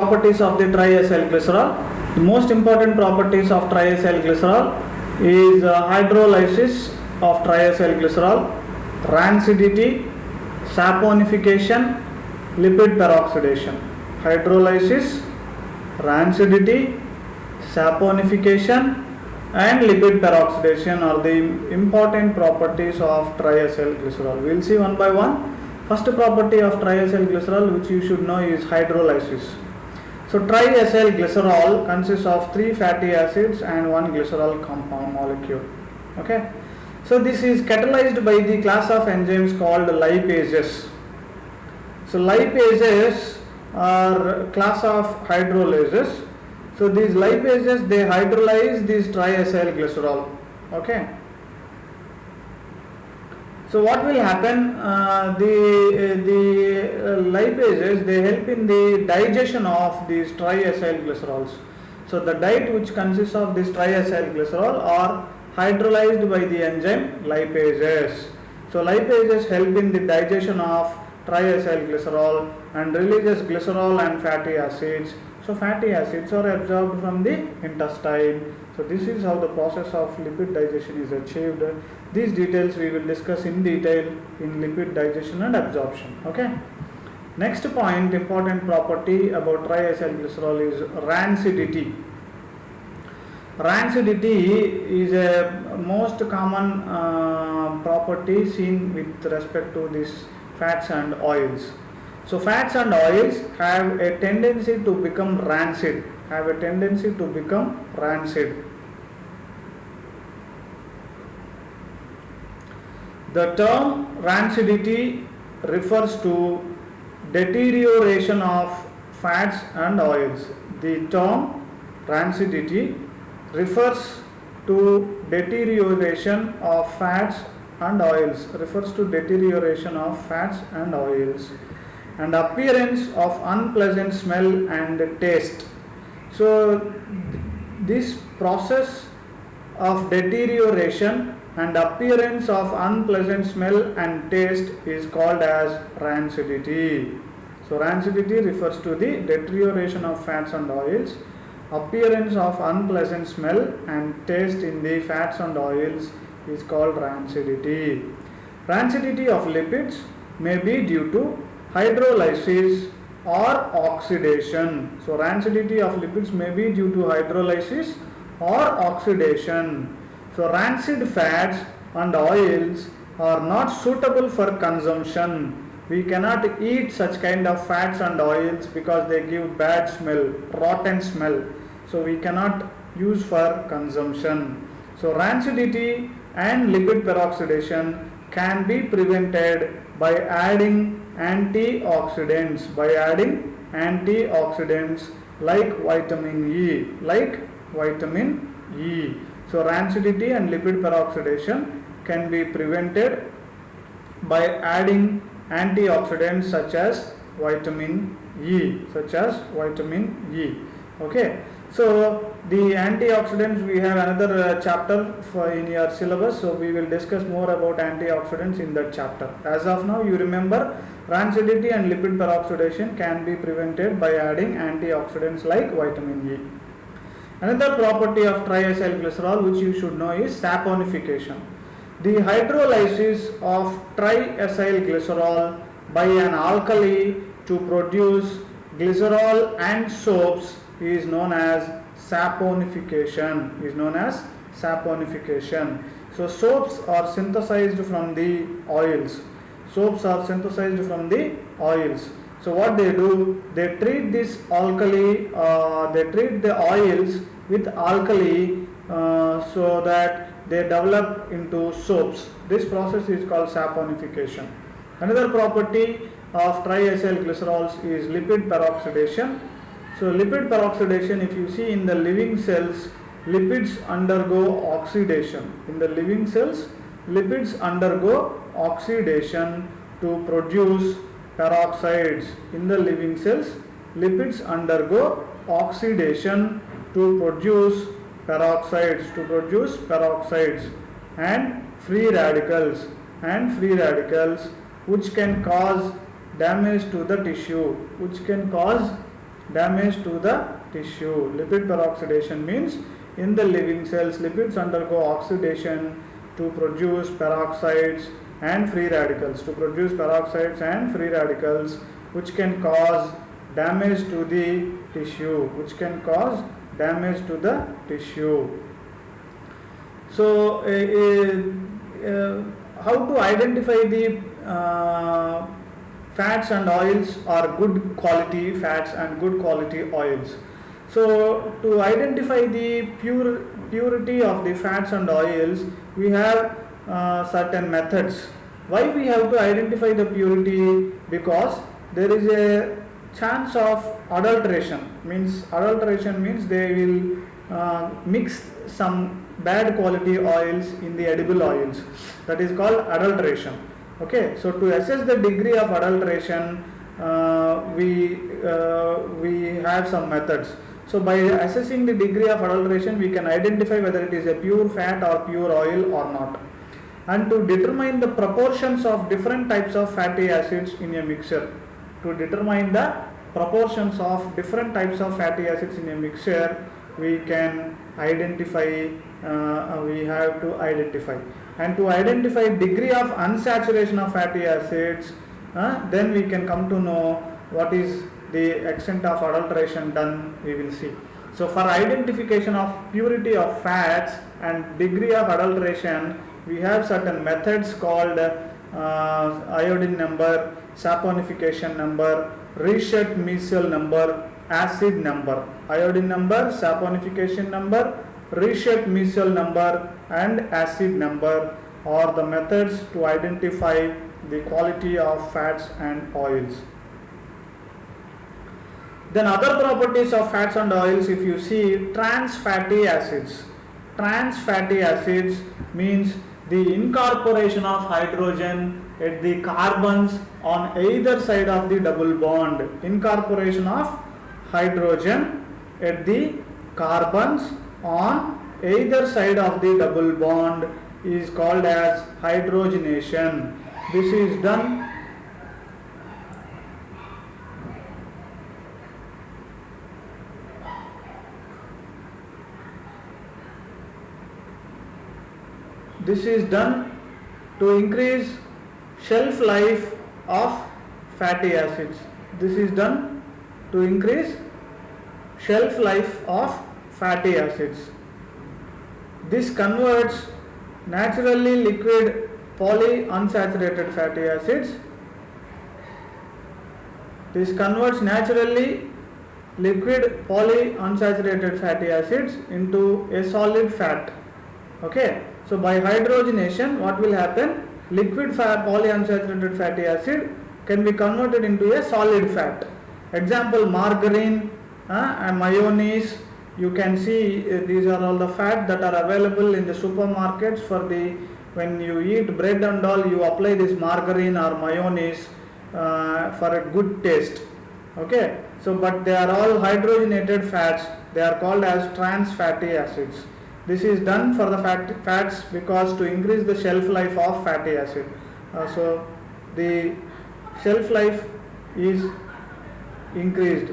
Properties of the triacylglycerol. The most important properties of triacylglycerol is hydrolysis of triacylglycerol, rancidity, saponification, lipid peroxidation. Hydrolysis, rancidity, saponification and lipid peroxidation are the important properties of triacylglycerol. We will see one by one. First property of triacylglycerol which you should know is hydrolysis. So triacylglycerol consists of 3 fatty acids and 1 glycerol compound molecule. Okay. So this is catalyzed by the class of enzymes called lipases. So lipases are class of hydrolases. So these lipases, they hydrolyze this triacylglycerol. Okay. So what will happen? The lipases, they help in the digestion of these triacylglycerols. So the diet which consists of this triacylglycerol are hydrolyzed by the enzyme lipases. So lipases help in the digestion of triacylglycerol and releases glycerol and fatty acids. So fatty acids are absorbed from the intestine. So this is how the process of lipid digestion is achieved. These details we will discuss in detail in lipid digestion and absorption. Okay. Next point, important property about triacylglycerol is rancidity. Rancidity is a most common property seen with respect to these fats and oils. So fats and oils have a tendency to become rancid. The term rancidity refers to deterioration of fats and oils. The term rancidity refers to deterioration of fats and oils. And appearance of unpleasant smell and taste. So this process of deterioration and appearance of unpleasant smell and taste is called as rancidity. So rancidity refers to the deterioration of fats and oils. Appearance of unpleasant smell and taste in the fats and oils is called rancidity. Rancidity of lipids may be due to hydrolysis or oxidation. So rancidity of lipids may be due to hydrolysis or oxidation. So rancid fats and oils are not suitable for consumption. We cannot eat such kind of fats and oils because they give bad smell, rotten smell. So we cannot use for consumption. So rancidity and lipid peroxidation can be prevented by adding antioxidants like vitamin E. So rancidity and lipid peroxidation can be prevented by adding antioxidants such as vitamin E. Okay. So the antioxidants, we have another chapter in your syllabus, so we will discuss more about antioxidants in that chapter. As of now, you remember rancidity and lipid peroxidation can be prevented by adding antioxidants like vitamin E. Another property of triacylglycerol which you should know is saponification. The hydrolysis of triacylglycerol by an alkali to produce glycerol and soaps is known as saponification. So soaps are synthesized from the oils. So what they do, they treat this alkali, they treat the oils with alkali so that they develop into soaps. This process is called saponification. Another property of triacylglycerols is lipid peroxidation. So lipid peroxidation, if you see in the living cells, lipids undergo oxidation. Lipids undergo oxidation to produce peroxides. In the living cells, lipids undergo oxidation to produce peroxides, and free radicals, which can cause damage to the tissue, which can cause damage to the tissue. Lipid peroxidation means in the living cells, lipids undergo oxidation to produce peroxides and free radicals, which can cause damage to the tissue, So, how to identify the fats and oils or good quality fats and good quality oils? So, to identify the purity of the fats and oils, we have certain methods. Why we have to identify the purity? Because there is a chance of adulteration. Adulteration means they will mix some bad quality oils in the edible oils. That is called adulteration. Okay, so to assess the degree of adulteration, we have some methods. So by assessing the degree of adulteration, we can identify whether it is a pure fat or pure oil or not. And to determine the proportions of different types of fatty acids in a mixture, we can identify, we have to identify. And to identify degree of unsaturation of fatty acids, then we can come to know what is the extent of adulteration done, we will see. So for identification of purity of fats and degree of adulteration, we have certain methods called iodine number, saponification number, Richet Mesial number, acid number. Iodine number, saponification number, Richet Mesial number and acid number are the methods to identify the quality of fats and oils. Then other properties of fats and oils, if you see, trans fatty acids. Trans fatty acids means the incorporation of hydrogen at the carbons on either side of the double bond. Incorporation of hydrogen at the carbons on either side of the double bond is called as hydrogenation. This is done to increase shelf life of fatty acids. This converts naturally liquid polyunsaturated fatty acids. Into a solid fat. Okay. So by hydrogenation, what will happen? Liquid polyunsaturated fatty acid can be converted into a solid fat. Example, margarine and mayonnaise. You can see these are all the fat that are available in the supermarkets. When you eat bread and all, you apply this margarine or mayonnaise for a good taste. Okay. So but they are all hydrogenated fats. They are called as trans fatty acids. This is done for the fats because to increase the shelf life of fatty acid. So the shelf life is increased.